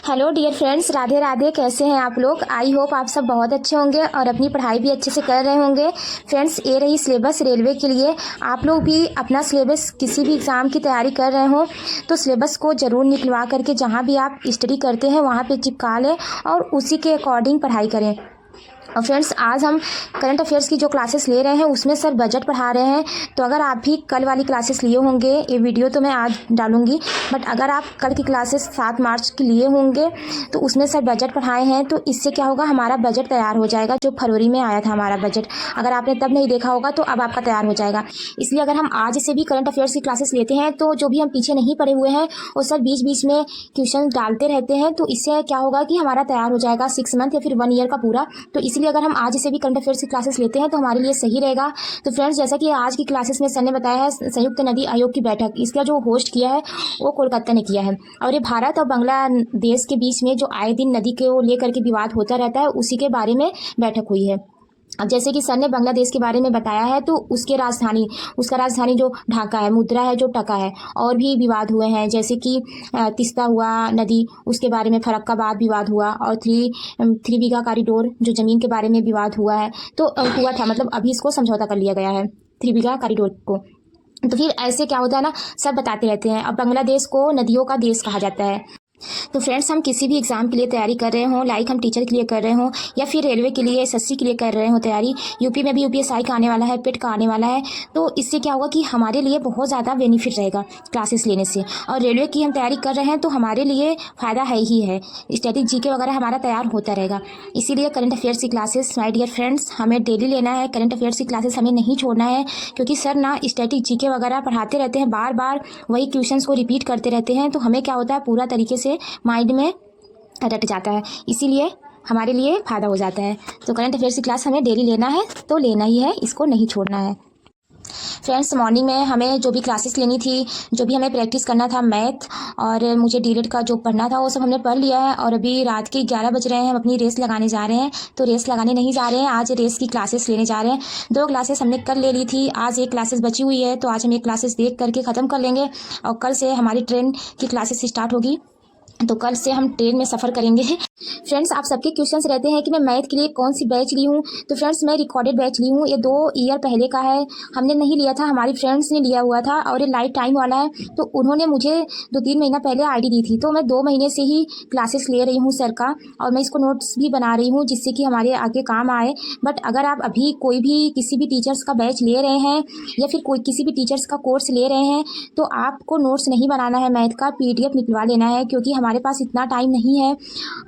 Hello dear friends, Radhe Radhe. कैसे हैं आप लोग? आई होप आप सब बहुत अच्छे होंगे और अपनी पढ़ाई भी अच्छे से कर रहे होंगे। फ्रेंड्स, ये रही सिलेबस रेलवे के लिए। आप लोग भी अपना सिलेबस किसी भी एग्ज़ाम की तैयारी कर रहे हो तो सिलेबस को ज़रूर निकलवा करके जहाँ भी आप स्टडी करते हैं वहाँ पे चिपका लें और उसी के अकॉर्डिंग पढ़ाई करें। और फ्रेंड्स, आज हम करंट अफेयर्स की जो क्लासेस ले रहे हैं उसमें सर बजट पढ़ा रहे हैं। तो अगर आप भी कल वाली क्लासेस लिए होंगे, ये वीडियो तो मैं आज डालूंगी, बट अगर आप कल की क्लासेस 7 मार्च की लिए होंगे तो उसमें सर बजट पढ़ाए हैं। तो इससे क्या होगा, हमारा बजट तैयार हो जाएगा। जो फरवरी में आया था हमारा बजट, अगर आपने तब नहीं देखा होगा तो अब आपका तैयार हो जाएगा। इसलिए अगर हम आज से भी करंट अफेयर्स की क्लासेस लेते हैं तो जो भी हम पीछे नहीं पढ़े हुए हैं वो सर बीच बीच में क्वेश्चन डालते रहते हैं। तो इससे क्या होगा कि हमारा तैयार हो जाएगा 6 मंथ या फिर 1 ईयर का पूरा। तो इसलिए अगर हम आज से भी करंट अफेयर्स की क्लासेस लेते हैं तो हमारे लिए सही रहेगा। तो फ्रेंड्स, जैसा कि आज की क्लासेस में सर ने बताया है, संयुक्त नदी आयोग की बैठक, इसका जो होस्ट किया है वो कोलकाता ने किया है। और ये भारत और बांग्लादेश के बीच में जो आए दिन नदी को लेकर के विवाद होता रहता है उसी के बारे में बैठक हुई है। अब जैसे कि सर ने बांग्लादेश के बारे में बताया है तो उसका राजधानी जो ढाका है, मुद्रा है जो टका है, और भी विवाद हुए हैं जैसे कि तिस्ता हुआ नदी, उसके बारे में फरक्काबाद विवाद हुआ, और थ्री बीघा कॉरिडोर जो ज़मीन के बारे में विवाद हुआ है तो हुआ था, मतलब अभी इसको समझौता कर लिया गया है 3 बीघा कॉरिडोर को। तो फिर ऐसे क्या होता है ना, सब बताते रहते हैं। अब बांग्लादेश को नदियों का देश कहा जाता है। तो फ्रेंड्स, हम किसी भी एग्ज़ाम के लिए तैयारी कर रहे हों, लाइक हम टीचर के लिए कर रहे हों या फिर रेलवे के लिए, एसएससी के लिए कर रहे हो तैयारी, यूपी में भी यूपीएसआई का आने वाला है, पेट का आने वाला है, तो इससे क्या होगा कि हमारे लिए बहुत ज़्यादा बेनिफिट रहेगा क्लासेस लेने से। और रेलवे की हम तैयारी कर रहे हैं तो हमारे लिए फ़ायदा है ही है, स्टैटिक जीके वगैरह हमारा तैयार होता रहेगा। इसीलिए करंट अफेयर्स की क्लासेस माय डियर फ्रेंड्स हमें डेली लेना है। करंट अफेयर्स की क्लासेस हमें नहीं छोड़ना है, क्योंकि सर ना स्टैटिक जीके वगैरह पढ़ाते रहते हैं, बार बार वही क्वेश्चंस को रिपीट करते रहते हैं। तो हमें क्या होता है, पूरा तरीके से माइंड में रट जाता है, इसीलिए हमारे लिए फ़ायदा हो जाता है। तो करंट अफेयर्स की क्लास हमें डेली लेना है तो लेना ही है, इसको नहीं छोड़ना है। फ्रेंड्स, मॉर्निंग में हमें जो भी क्लासेस लेनी थी, जो भी हमें प्रैक्टिस करना था, मैथ और मुझे डीएलएड का जो पढ़ना था वो सब हमने पढ़ लिया है। और अभी रात के 11 बज रहे हैं, हम अपनी रेस लगाने जा रहे हैं। तो रेस लगाने नहीं जा रहे हैं, आज रेस की क्लासेस लेने जा रहे हैं। 2 क्लासेस हमने कल ले ली थी, आज 1 क्लासेस बची हुई है, तो आज हम 1 क्लासेस देख करके ख़त्म कर लेंगे। और कल से हमारी ट्रेन की क्लासेस स्टार्ट होगी, तो कल से हम ट्रेन में सफ़र करेंगे। फ्रेंड्स, आप सबके क्वेश्चंस रहते हैं कि मैं मैथ के लिए कौन सी बैच ली हूँ। तो फ्रेंड्स, मैं रिकॉर्डेड बैच ली हूँ। ये 2 ईयर पहले का है, हमने नहीं लिया था, हमारी फ्रेंड्स ने लिया हुआ था, और ये लाइफ टाइम वाला है। तो उन्होंने मुझे 2-3 महीना पहले आईडी दी थी, तो मैं 2 महीने से ही क्लासेस ले रही हूँ सर का, और मैं इसको नोट्स भी बना रही हूँ जिससे कि हमारे आगे काम आए। बट अगर आप अभी कोई भी किसी भी टीचर्स का बैच ले रहे हैं या फिर कोई किसी भी टीचर्स का कोर्स ले रहे हैं तो आपको नोट्स नहीं बनाना है, मैथ का PDF निकलवा लेना है, क्योंकि हमारे पास इतना टाइम नहीं है।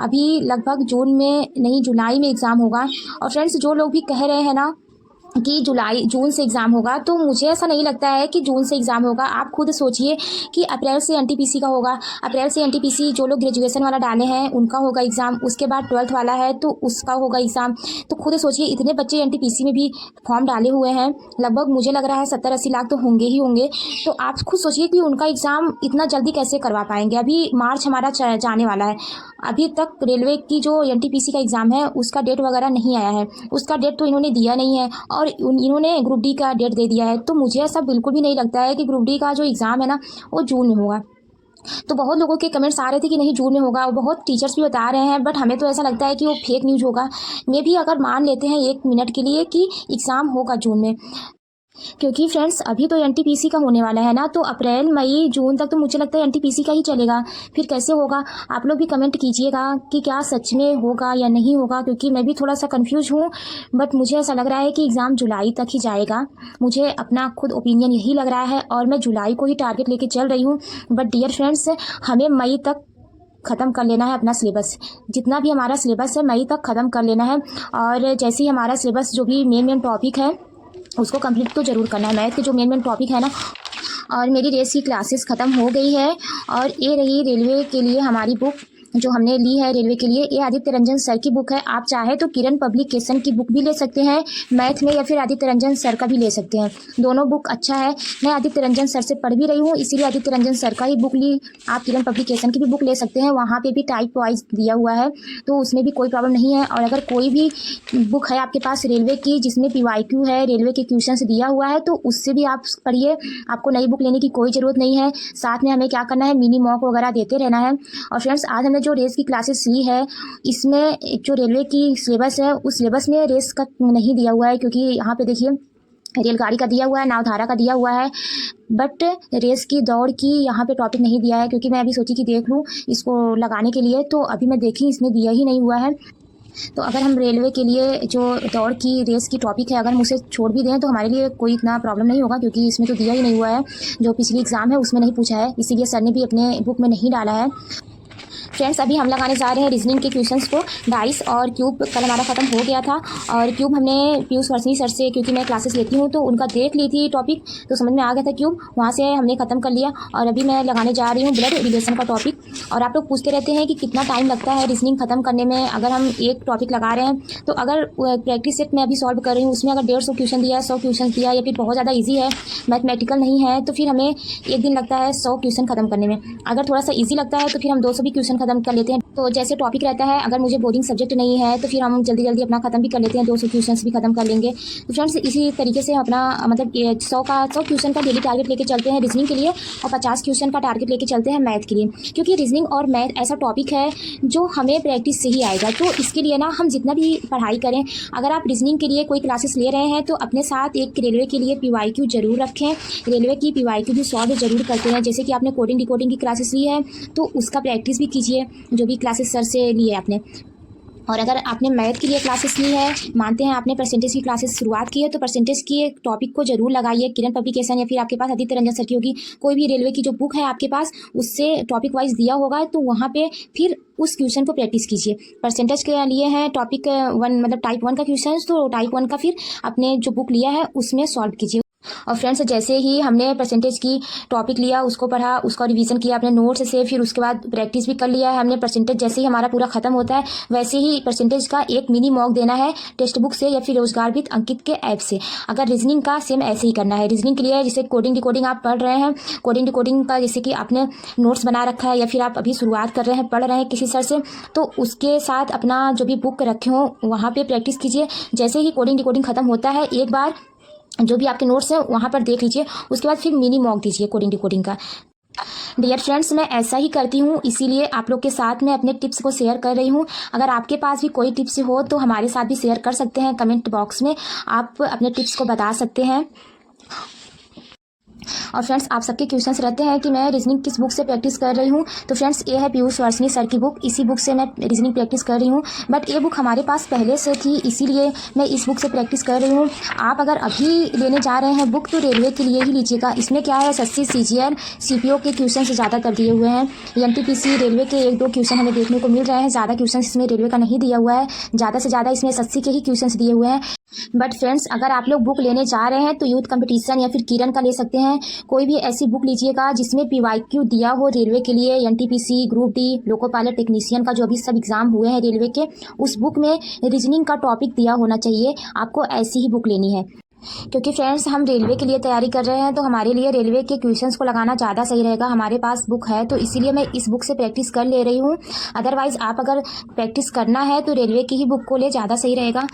अभी लगभग जून में नहीं, जुलाई में एग्ज़ाम होगा। और फ्रेंड्स, जो लोग भी कह रहे हैं ना कि जून से एग्ज़ाम होगा, तो मुझे ऐसा नहीं लगता है कि जून से एग्ज़ाम होगा। आप खुद सोचिए कि अप्रैल से एनटीपीसी का होगा। अप्रैल से एनटीपीसी जो लोग ग्रेजुएशन वाला डाले हैं उनका होगा एग्ज़ाम, उसके बाद 12th वाला है तो उसका होगा एग्ज़ाम। तो खुद सोचिए, इतने बच्चे एनटीपीसी में भी फॉर्म डाले हुए हैं, लगभग मुझे लग रहा है 70-80 लाख तो होंगे ही होंगे। तो आप खुद सोचिए कि उनका एग्ज़ाम इतना जल्दी कैसे करवा पाएंगे। अभी मार्च हमारा जाने वाला है, अभी तक रेलवे की जो एनटीपीसी का एग्ज़ाम है उसका डेट वगैरह नहीं आया है, उसका डेट तो इन्होंने दिया नहीं है, और इन्होंने ग्रुप डी का डेट दे दिया है। तो मुझे ऐसा बिल्कुल भी नहीं लगता है कि ग्रुप डी का जो एग्ज़ाम है ना वो जून में होगा। तो बहुत लोगों के कमेंट्स आ रहे थे कि नहीं जून में होगा, और बहुत टीचर्स भी बता रहे हैं, बट हमें तो ऐसा लगता है कि वो फेक न्यूज़ होगा। मे भी अगर मान लेते हैं 1 मिनट के लिए कि एग्ज़ाम होगा जून में, क्योंकि फ्रेंड्स अभी तो एनटीपीसी का होने वाला है ना, तो अप्रैल मई जून तक तो मुझे लगता है एनटीपीसी का ही चलेगा। फिर कैसे होगा, आप लोग भी कमेंट कीजिएगा कि क्या सच में होगा या नहीं होगा, क्योंकि मैं भी थोड़ा सा कंफ्यूज हूँ। बट मुझे ऐसा लग रहा है कि एग्ज़ाम जुलाई तक ही जाएगा, मुझे अपना खुद ओपिनियन यही लग रहा है, और मैं जुलाई को ही टारगेट लेके चल रही हूँ। बट डियर फ्रेंड्स, हमें मई तक ख़त्म कर लेना है अपना सिलेबस, जितना भी हमारा सिलेबस है मई तक ख़त्म कर लेना है। और जैसे ही हमारा सिलेबस जो भी मेन टॉपिक है उसको कंप्लीट तो ज़रूर करना है, मैथ के जो मेन टॉपिक है ना। और मेरी रेस की क्लासेस ख़त्म हो गई है, और ये रही रेलवे के लिए हमारी बुक जो हमने ली है रेलवे के लिए। ये आदित्य रंजन सर की बुक है, आप चाहे तो किरण पब्लिकेशन की बुक भी ले सकते हैं मैथ में, या फिर आदित्य रंजन सर का भी ले सकते हैं। दोनों बुक अच्छा है, मैं आदित्य रंजन सर से पढ़ भी रही हूँ, इसीलिए आदित्य रंजन सर का ही बुक ली। आप किरण पब्लिकेशन की भी बुक ले सकते हैं, वहाँ पे भी टाइप वाइज दिया हुआ है, तो उसमें भी कोई प्रॉब्लम नहीं है। और अगर कोई भी बुक है आपके पास रेलवे की जिसमें PYQ है, रेलवे के क्वेश्चंस दिया हुआ है, तो उससे भी आप पढ़िए, आपको नई बुक लेने की कोई ज़रूरत नहीं है। साथ में हमें क्या करना है, मिनी मॉक वगैरह देते रहना है। और फ्रेंड्स, आज हमने जो रेस की क्लासेस ली है इसमें जो रेलवे की सिलेबस है उस सिलेबस में रेस का नहीं दिया हुआ है, क्योंकि यहाँ पे देखिए रेलगाड़ी का दिया हुआ है, नावधारा का दिया हुआ है, बट रेस की दौड़ की यहाँ पे टॉपिक नहीं दिया है। क्योंकि मैं अभी सोची कि देख लूँ इसको लगाने के लिए, तो अभी मैं देखी इसमें दिया ही नहीं हुआ है। तो अगर हम रेलवे के लिए जो दौड़ की रेस की टॉपिक है अगर हम उसे छोड़ भी दें तो हमारे लिए कोई इतना प्रॉब्लम नहीं होगा, क्योंकि इसमें तो दिया ही नहीं हुआ है। जो पिछली एग्ज़ाम है उसमें नहीं पूछा है, इसीलिए सर ने भी अपने बुक में नहीं डाला है। फ्रेंड्स अभी हम लगाने जा रहे हैं रीजनिंग के क्वेश्चंस को। डाइस और क्यूब कल हमारा ख़त्म हो गया था, और क्यूब हमने पीयूष वर्षनी सर से, क्योंकि मैं क्लासेस लेती हूँ तो उनका देख ली थी टॉपिक, तो समझ में आ गया था क्यूब, वहाँ से हमने ख़त्म कर लिया। और अभी मैं लगाने जा रही हूँ ब्लड रिलेशन का टॉपिक। और आप लोग पूछते रहते हैं कि कितना टाइम लगता है रीजनिंग ख़त्म करने में अगर हम एक टॉपिक लगा रहे हैं। तो अगर प्रैक्टिस सेट में अभी सॉल्व कर रही हूँ उसमें अगर 150 क्वेश्चन दिया है, 100 क्वेश्चन दिया या फिर बहुत ज़्यादा ईजी है, मैथमेटिकल नहीं है, तो फिर हमें एक दिन लगता है 100 क्वेश्चन ख़त्म करने में। अगर थोड़ा सा ईजी लगता है तो फिर हम 200 भी क्वेश्चन ख़त्म कर लेते हैं। तो जैसे टॉपिक रहता है, अगर मुझे बोरिंग सब्जेक्ट नहीं है तो फिर हम जल्दी जल्दी अपना ख़त्म भी कर लेते हैं, 200 क्वेश्चंस भी ख़त्म कर लेंगे। तो फ्रेंड्स इसी तरीके से अपना मतलब 100 क्वेश्चन का डेली टारगेट लेके चलते हैं रीजनिंग के लिए, और 50 क्वेश्चन का टारगेट लेके चलते हैं मैथ के लिए। क्योंकि रीजनिंग और मैथ ऐसा टॉपिक है जो हमें प्रैक्टिस से ही आएगा। तो इसके लिए ना हम जितना भी पढ़ाई करें, अगर आप रीजनिंग के लिए कोई क्लासेस ले रहे हैं तो अपने साथ एक रेलवे के लिए PYQ जरूर रखें। रेलवे की PYQ भी सॉल्व जरूर करते हैं। जैसे कि आपने कोडिंग डिकोडिंग की क्लासेस ली है तो उसका प्रैक्टिस भी कीजिए, जो भी क्लासेस सर से लिए आपने। और अगर आपने मैथ के लिए क्लासेस ली है, मानते हैं आपने परसेंटेज की क्लासेस शुरुआत की है, तो परसेंटेज की एक टॉपिक को जरूर लगाइए। किरण पब्लिकेशन या फिर आपके पास आदित्य रंजन सर की होगी, कोई भी रेलवे की जो बुक है आपके पास उससे टॉपिक वाइज दिया होगा, तो वहाँ पे फिर उस क्वेश्चन को प्रैक्टिस कीजिए। परसेंटेज के लिए है टॉपिक 1 मतलब टाइप 1 का क्वेश्चन, तो टाइप 1 का फिर अपने जो बुक लिया है उसमें सॉल्व कीजिए। और फ्रेंड्स जैसे ही हमने परसेंटेज की टॉपिक लिया, उसको पढ़ा, उसका रिवीजन किया अपने नोट्स से, फिर उसके बाद प्रैक्टिस भी कर लिया है हमने। परसेंटेज जैसे ही हमारा पूरा खत्म होता है वैसे ही परसेंटेज का एक मिनी मॉक देना है टेक्स्ट बुक से या फिर रोजगार विद अंकित के ऐप से। अगर रीजनिंग का सेम ऐसे ही करना है। रीजनिंग के लिए जैसे कोडिंग डिकोडिंग आप पढ़ रहे हैं, कोडिंग डिकोडिंग का जैसे कि आपने नोट्स बना रखा है या फिर आप अभी शुरुआत कर रहे हैं, पढ़ रहे हैं किसी सर से, तो उसके साथ अपना जो भी बुक रखे हो वहाँ पर प्रैक्टिस कीजिए। जैसे ही कोडिंग डिकोडिंग खत्म होता है एक बार जो भी आपके नोट्स हैं वहाँ पर देख लीजिए, उसके बाद फिर मिनी मॉक दीजिए कोडिंग डिकोडिंग का। डियर फ्रेंड्स मैं ऐसा ही करती हूँ, इसीलिए आप लोग के साथ मैं अपने टिप्स को शेयर कर रही हूँ। अगर आपके पास भी कोई टिप्स हो तो हमारे साथ भी शेयर कर सकते हैं, कमेंट बॉक्स में आप अपने टिप्स को बता सकते हैं। और फ्रेंड्स आप सबके क्वेश्चंस रहते हैं कि मैं रीजनिंग किस बुक से प्रैक्टिस कर रही हूँ, तो फ्रेंड्स ये है पीयूष वर्षनी सर की बुक, इसी बुक से मैं रीजनिंग प्रैक्टिस कर रही हूँ। बट ये बुक हमारे पास पहले से थी, इसीलिए मैं इस बुक से प्रैक्टिस कर रही हूँ। आप अगर अभी लेने जा रहे हैं बुक तो रेलवे के लिए ही लीजिएगा। इसमें क्या है, SSC CGL CPO के क्वेश्चन ज़्यादातर दिए हुए हैं। NTPC रेलवे के 1-2 क्वेश्चन हमें देखने को मिल रहे हैं, ज़्यादा क्वेश्चन इसमें रेलवे का नहीं दिया हुआ है, ज़्यादा से ज़्यादा इसमें SSC के ही क्वेश्चन दिए हुए हैं। बट फ्रेंड्स अगर आप लोग बुक लेने जा रहे हैं तो यूथ कंपटीशन या फिर किरण का ले सकते हैं। कोई भी ऐसी बुक लीजिएगा जिसमें PYQ दिया हो रेलवे के लिए, NTPC, group D, loco pilot technician का जो अभी सब एग्जाम हुए हैं रेलवे के, उस बुक में रीजनिंग का टॉपिक दिया होना चाहिए। आपको ऐसी ही बुक लेनी है, क्योंकि फ्रेंड्स हम रेलवे के लिए तैयारी कर रहे हैं तो हमारे लिए रेलवे के क्वेश्चंस को लगाना ज़्यादा सही रहेगा। हमारे पास बुक है तो इसीलिए मैं इस बुक से प्रैक्टिस कर ले रही हूँ। अदरवाइज़ आप अगर प्रैक्टिस करना है तो रेलवे की ही बुक को ले, ज़्यादा सही रहेगा।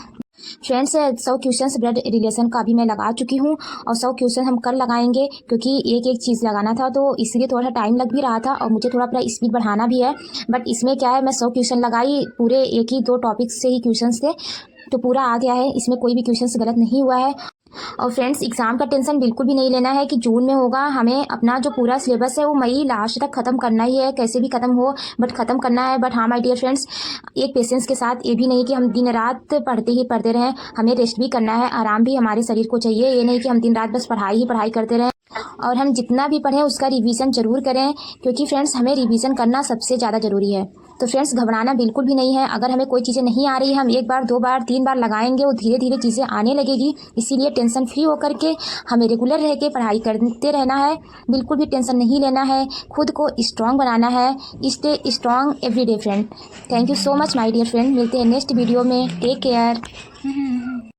फ्रेंड्स 100 क्वेश्चंस ब्लड रिलेशन का भी मैं लगा चुकी हूँ, और 100 क्वेश्चन हम कल लगाएंगे, क्योंकि एक एक चीज़ लगाना था तो इसलिए थोड़ा टाइम लग भी रहा था और मुझे थोड़ा अपना स्पीड बढ़ाना भी है। बट इसमें क्या है, मैं 100 क्वेश्चन लगाई, पूरे 1-2 टॉपिक से ही क्वेश्चन थे तो पूरा आ गया है, इसमें कोई भी क्वेश्चन गलत नहीं हुआ है। और फ्रेंड्स एग्ज़ाम का टेंशन बिल्कुल भी नहीं लेना है कि जून में होगा। हमें अपना जो पूरा सिलेबस है वो मई लास्ट तक ख़त्म करना ही है, कैसे भी ख़त्म हो बट ख़त्म करना है। बट हाँ माय डियर फ्रेंड्स, एक पेशेंस के साथ, ये भी नहीं कि हम दिन रात पढ़ते ही पढ़ते रहें, हमें रेस्ट भी करना है, आराम भी हमारे शरीर को चाहिए। ये नहीं कि हम दिन रात बस पढ़ाई ही पढ़ाई करते रहें। और हम जितना भी पढ़ें उसका रिवीजन ज़रूर करें, क्योंकि फ्रेंड्स हमें रिवीजन करना सबसे ज़्यादा ज़रूरी है। तो फ्रेंड्स घबराना बिल्कुल भी नहीं है। अगर हमें कोई चीज़ें नहीं आ रही है, हम 1 बार 2 बार 3 बार लगाएंगे, वो धीरे धीरे चीज़ें आने लगेगी। इसीलिए टेंशन फ्री होकर के हमें रेगुलर रह के पढ़ाई करते रहना है, बिल्कुल भी टेंशन नहीं लेना है, खुद को स्ट्रॉन्ग बनाना है। Stay strong every day friend. Thank you so much my dear friend. मिलते हैं नेक्स्ट वीडियो में, टेक केयर।